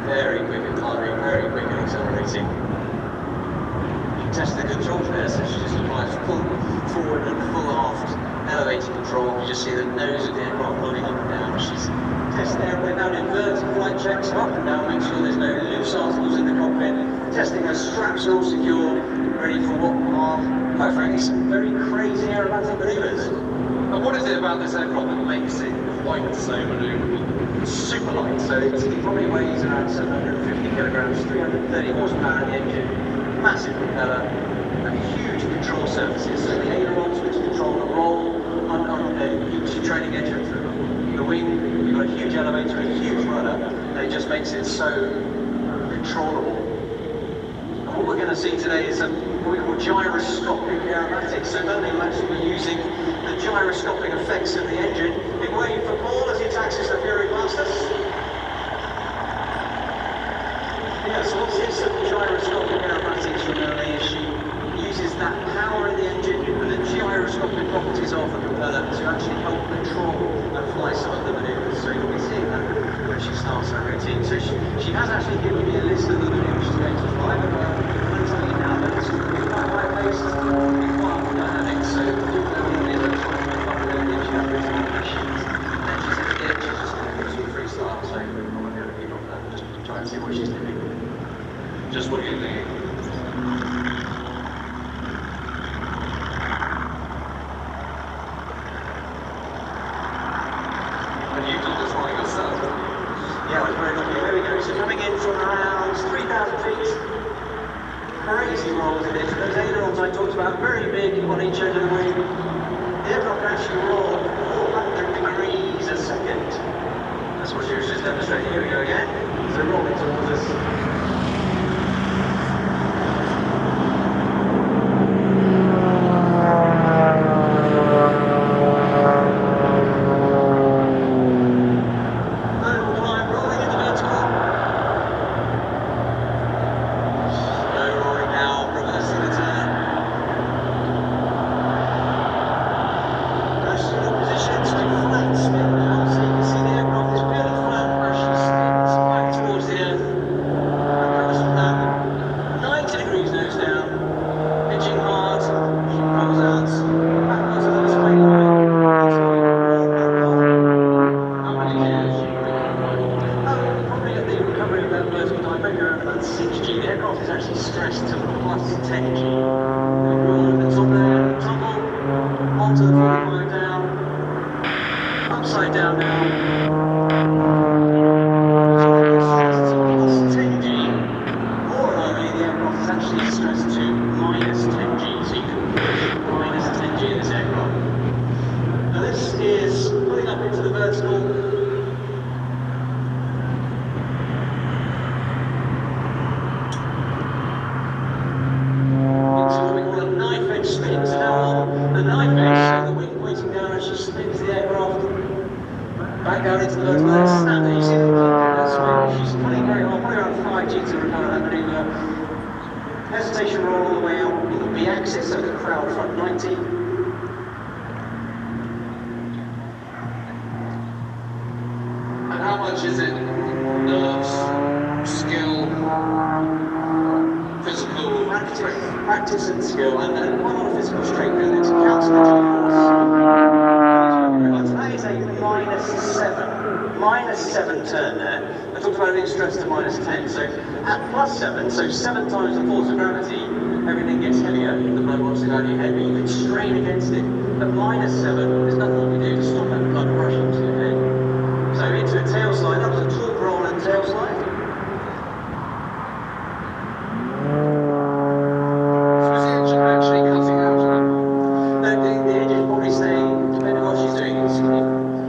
Very quick at climbing, very quick at accelerating. She tests the controls there, so she just applies full forward and full aft elevator control. You just see the nose of the aircraft nodding up and down. She's testing the airplane down in vertical flight checks, up and down, make sure there's no loose articles in the cockpit. Testing her straps are all secure, ready for what are, quite frankly, some very crazy aerobatic maneuvers. And what is it about this aircraft that makes it quite so manoeuvrable? It's super light, so it probably weighs around 750 kilograms, 330 horsepower in the engine, massive propeller, and huge control surfaces. So the ailerons which control the roll on the huge trailing edge of the wing, you've got a huge elevator, a huge rudder, and it just makes it so controllable. And what we're going to see today is what we call gyroscopic aerobatics. So Melanie will actually be using the gyroscopic effects of the engine. Big wave for Paul as he taxis the Fury Blasters. Yeah, so what's this gyroscopic aerobatics from Melanie is she uses that power in the engine and the gyroscopic properties of the propeller to actually help control and fly some of the maneuvers. So you'll be seeing that when she starts her routine. So she has actually given me a list of the maneuvers she's going to fly, but I'm telling you now that this is going to be quite high-paced, quite dynamic, so see what she's doing. Just what you're doing. And you did this one yourself? Yeah, I was very lucky. There we go. So coming in from around 3,000 feet. Crazy rolls in it. Those ailerons I talked about, very big on each end of the wing. The aircraft can actually roll 400 degrees a second. That's what she was just demonstrating. Here we go again. So rolling towards us. Upside down now. Plus 10 G. More alarmingly, the aircraft is actually stressed to minus 10 G. So you can push minus 10 G in this aircraft. Now this is pulling up into the vertical. Into what we call a knife edge spin. So now on the knife edge, so the wing pointing down as she spins the aircraft. Back down into the vertical and snap there. You see the swing. She's pulling very hard, probably around 5 G to recover that maneuver. Hesitation roll all the way out on the B axis, so the crowd front 90. And how much is it? Nerves, skill, physical practice and skill, and quite a lot of physical strength in it to counter the G-force. That is a minus 7 turn there. I talked about being stressed to minus 10, so at plus 7, so 7 times the force of gravity, everything gets heavier, the blood wants to go down your head, but you can strain against it. At minus 7, there's nothing you can do to stop that blood rushing to your head. So into a tail slide, that was a torque roll and tail slide. So is the engine actually cutting out? No, the engine's probably saying, depending on what she's doing,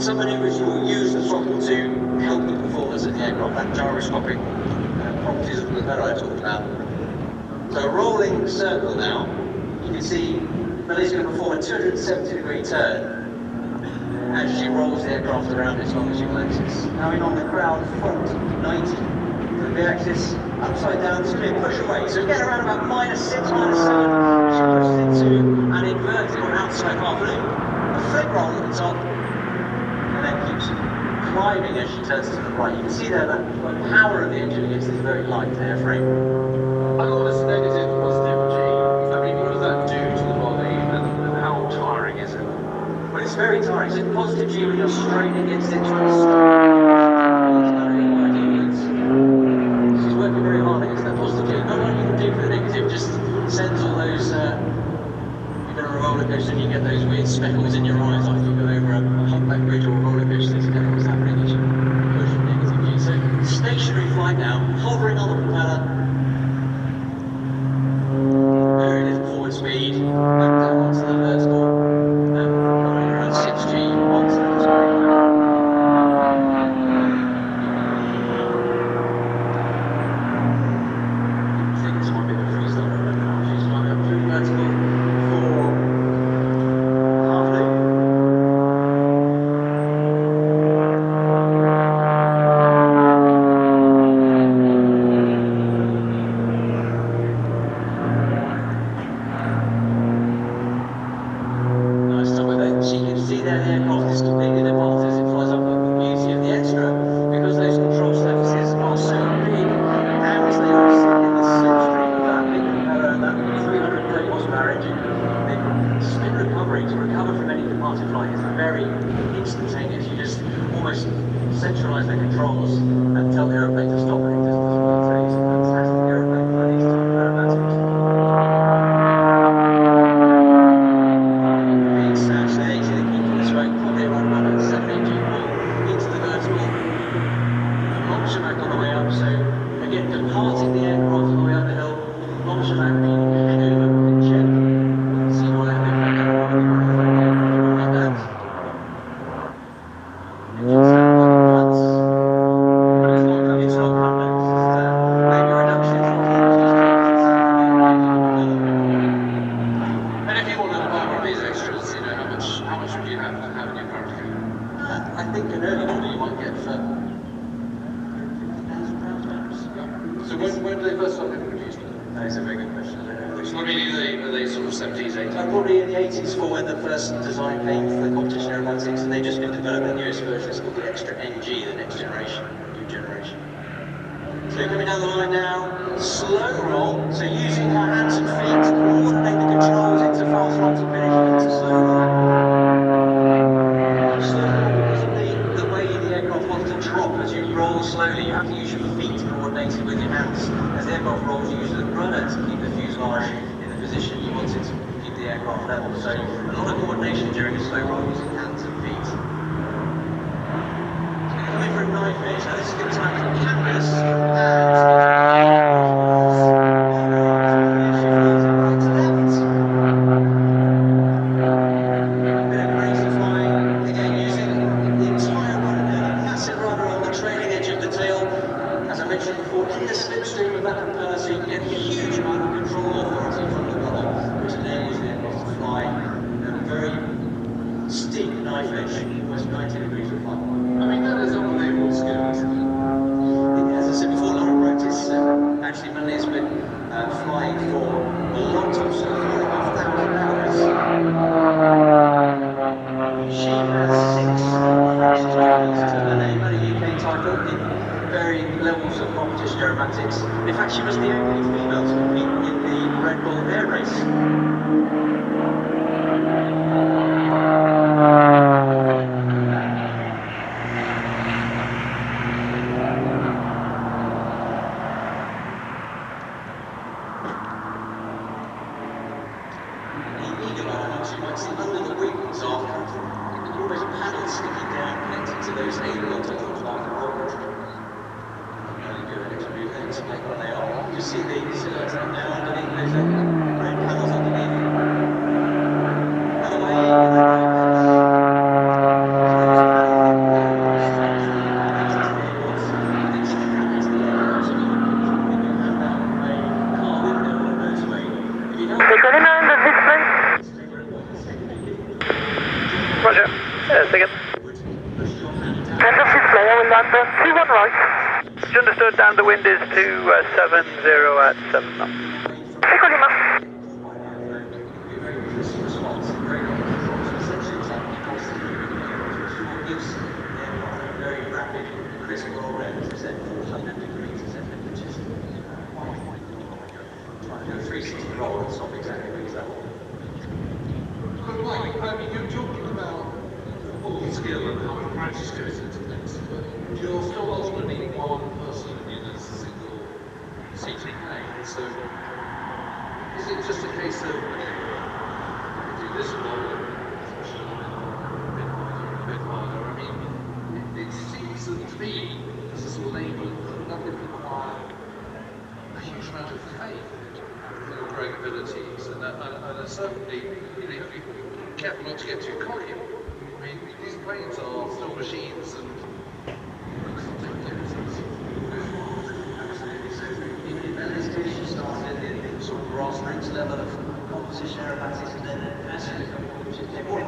some maneuvers you will use the throttle to help the performance of the aircraft, that gyroscopic properties of the propeller I talked about. So a rolling circle now, you can see Melanie's going to perform a 270-degree turn as she rolls the aircraft around its longitude axis. Now in on the crowd front 90. The the axis upside down, spin, push away. So again, around about -6, -7, she pushes into an inverted or outside half loop. A flip roll at the top, and then keeps climbing as she turns to the right. You can see there that the power of the engine against this very light airframe. I got this negative positive G. I mean, what does that do to the body, and how tiring is it? Well, it's very tiring. So positive G when you're straining against it, trying to stop. She's working very hard against that positive G. Not what you can do for the negative, just sends all those. You've been on a roller coaster and you get those weird speckles in your eyes after you go over a humpback bridge or a roller coaster. That's kind of what's happening as you push negative G. So stationary flight now, hovering on the propeller. Very little forward speed, back down onto the vertical, going around 6G onto the screen. I think this might be the freestyle. She's climbing up through the vertical for half loop. Nice time with it. She can see there the aircraft is completely departed as it flies up with the beauty of the extra, because those control surfaces are so big, and as they are sitting in the slipstream of that big propeller, that 330 horsepower engine, the spin recovery to recover from any departed flight is very instantaneous. You just almost centralise the controls and tell the aeroplane to stop, and it just doesn't need to. It's a fantastic aeroplane for these type of aerobatics. Big snatch there, you see the keep from the smoke, probably around about a 7-8 G pull into the vertical. And launch back on the way up, so again, departing the aircraft on the way up the hill, launch back being head over and check. See why they're back up like that. Engine sound on the plants. But it's not coming, it's not coming. Maybe a reduction in And if you want to buy one of these extras, you know, how much would you have in your current account? I think an early order you might get for £50,000 perhaps. So when do they first start being produced? That's a very good question. I don't know. I mean, are they sort of 70s, 80s? Probably in the 80s for when the first design came for the competition aerobatics, and they've just been developing the newest version. It's called the Extra NG, the next generation, new generation. So coming down the line now, slow roll, so using her hands and feet to coordinate the controls into fast roll to finish into slow roll. Slow roll because of the way the aircraft wants to drop as you roll slowly. You have to use your feet coordinated with your hands. As the aircraft rolls, you use the rudder to keep the fuselage in the position you want it to keep the aircraft level. So a lot of coordination during a slow roll using hands and feet. Coming for a knife edge. Now this is a good time for canvas and a bit of crazy flying. Again, using the entire rudder there, the massive rudder on the trailing edge of the tail. As I mentioned before, in the slipstream of that propeller, so you can get a huge amount of control authority from the rudder, which enables the aircraft to fly at a very steep knife edge, almost 90 degrees of flight. I mean, that is unbelievable skill, isn't it? As I said before, a lot of practice. Actually, Melanie has been flying for a long time, so 4,500 hours. She has 6 first titles to her name and a UK title in varying levels of competition aerobatics. In fact, she was the only female to compete in the Red Bull Air Race. You might see under the wings are almost paddles sticking down, connected to those ailerons I talked about in the roll control. I'm going to do an extra move there, explain what they are. You see the silhouettes down there underneath those red paddles underneath. Other way, Roger. Second. End of display, I will land 31 right. Understood, and the wind is 270 at 7 knots. Very rapid, crisp roll around, as I said, 400 degrees, as I said, which is 1 point. Trying to do a 360 roll and stop exactly where he's level. But Mike, I mean, you're talking about football skill and how much practice goes into things, but you're still ultimately one person in a single seating lane, so is it just a case of, do this roll, especially a bit harder? I mean, it seems to me, as a sort of label, that would require a huge amount of faith in your growing abilities, and certainly, you know, you have to be careful not to get too cocky. I mean, these planes are still machines, and Absolutely. So in Melanie's case, she started at the sort of grassroots level of composition aerobatics, and then as she became more